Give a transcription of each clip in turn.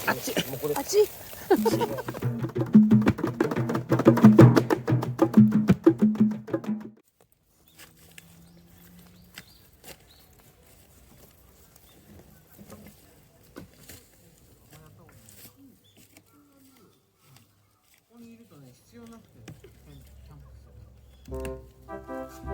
あっちもうこれあっちここにいるとね、必要なくてキャンプする。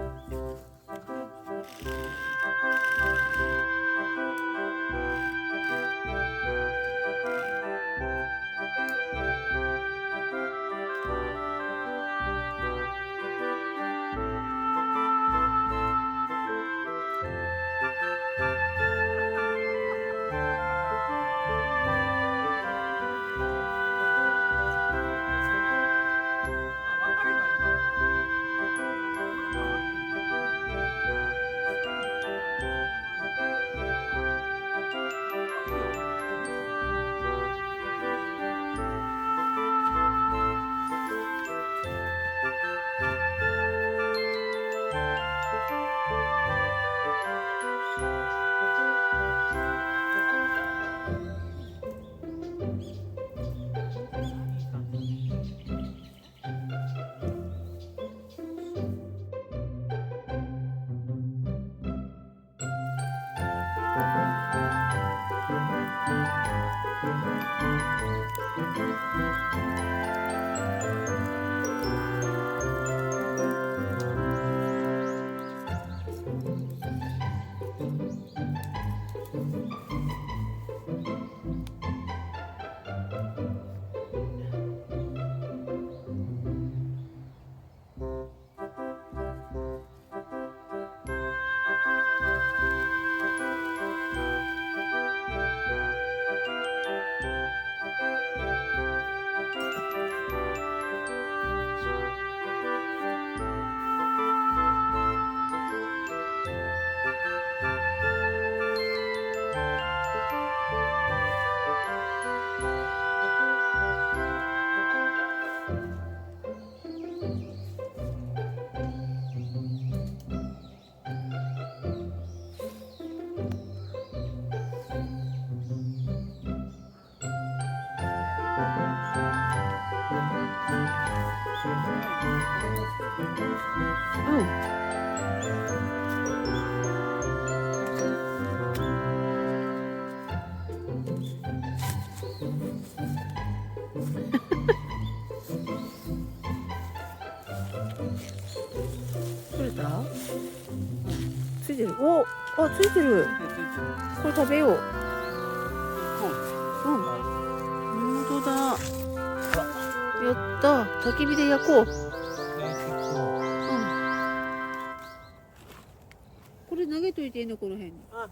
うん取れたついてるおあついてるこれ食べよううん本当だやった焚き火で焼こうこれ投げといていいのこの辺にあ、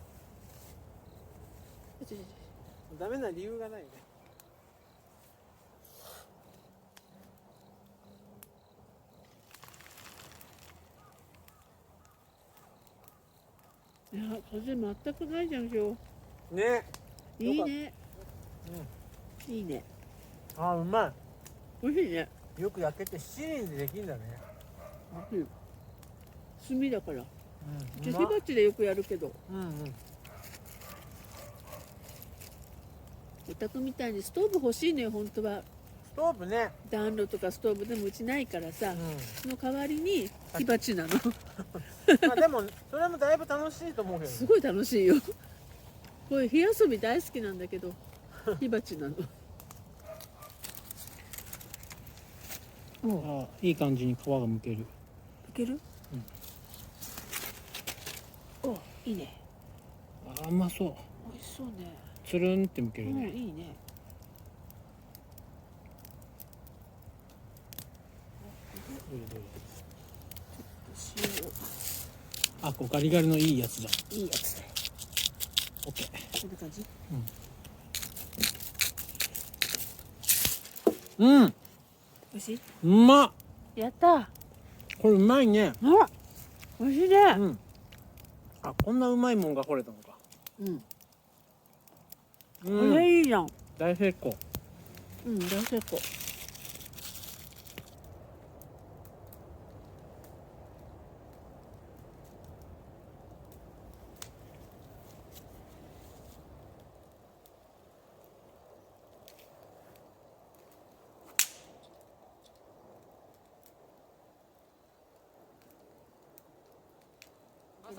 ダメな理由がないね。いや風全くないじゃん今ね。日いいねいいねあ、うま美味しいねい。よく焼けて七輪でできんだね。美味しい炭だからうん。じゃあ火鉢でよくやるけどうんうん。お宅みたいにストーブ欲しいのよ本当はストーブね。暖炉とかストーブでもうちないからさ、うその代わりに火鉢なのん。まあでもそれもだいぶ楽しいと思うけどね。すごい楽しいよこういう火遊び大好きなんだけど火鉢なのおあ、いい感じに皮がむける。いける、おいいねあ、うまそう。美味しそうねつるんってむけるうんね。いいね塩あ、こうガリガリのいいやつだ。いいやつだよオッケー。こんな感じうん。美味しいうまっ。やったこれうまいね。あ美味しいねうん。あ、こんなうまいもんが掘れたのか。うんこうん。れいいじゃん大成功。うん大成功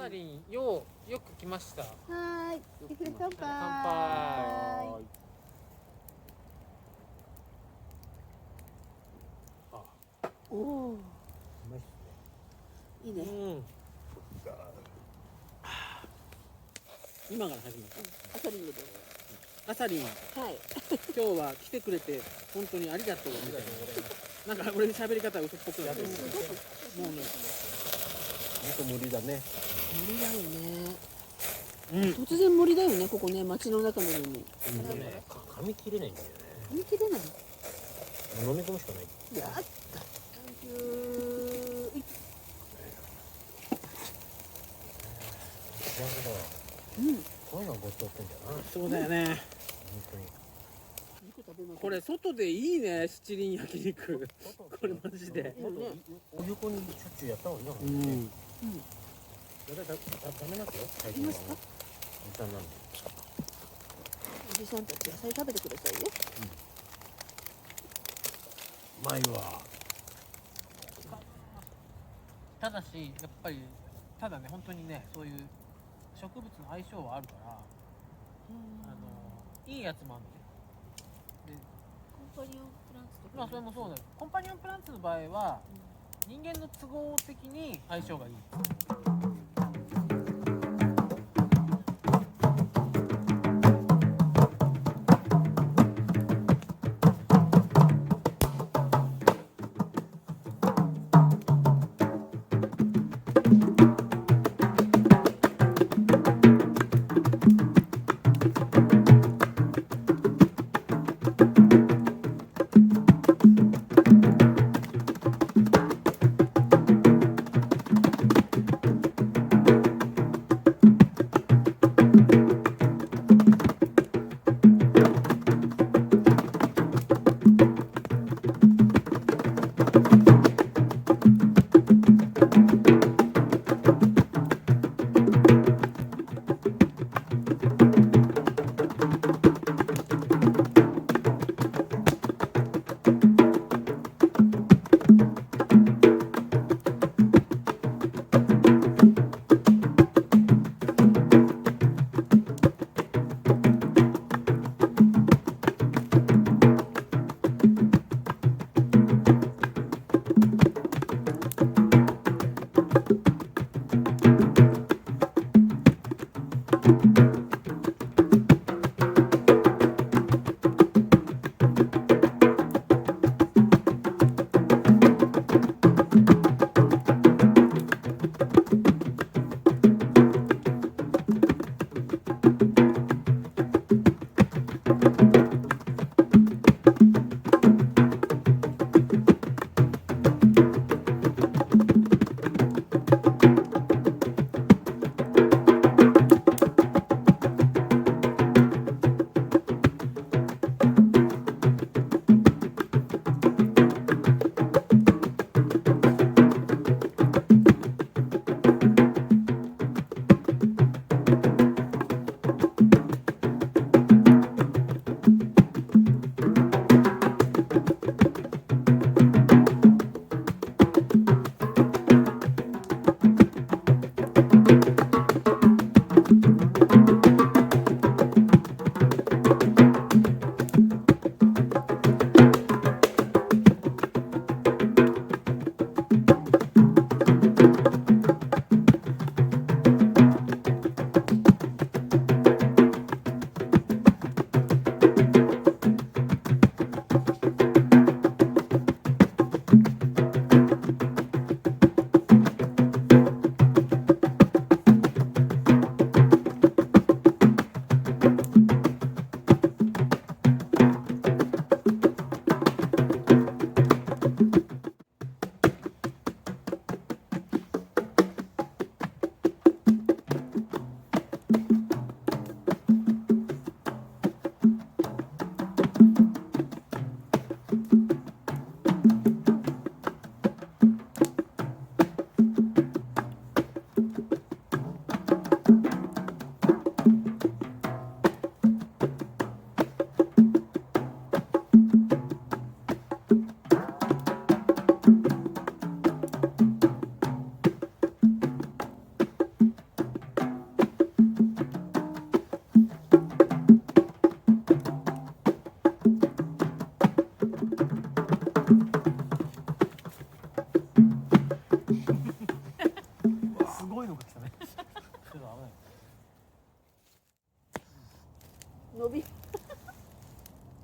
サリンよく来ました。はーい。乾杯。乾はいおお。うまいっすねいいね。うん。今から始めた。アサリングで。アサリン、はい。今日は来てくれて本当にありがとうみたいな。なんか俺の喋り方嘘っぽくなってる。すごくもうね、ほんと無理だね森だよね。うん。突然森だよね、ここね、街の中なのに。でもね噛み切れないんだよね見切れない。飲み込むしかないやった。サンキュー。幸せだわうん。こういうのがごちそうってんだよなそうだよね。本当に肉食べます。これ外でいいね、七輪焼肉。これマジで。もっとお横にしょっちゅうやった方がいいな、うん。それだダメなんですよ最近はますかおじさんなんでおじさんたち野菜食べてくださいよ。うまいわただしやっぱりただね本当にねそういう植物の相性はあるからいいやつもあるのね。でコンパニオンプランツとか。まあそれもそうだよ。コンパニオンプランツの場合は人間の都合的に相性がいい。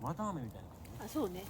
綿あめみたいな感じ。あ、そうね。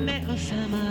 目を覚ま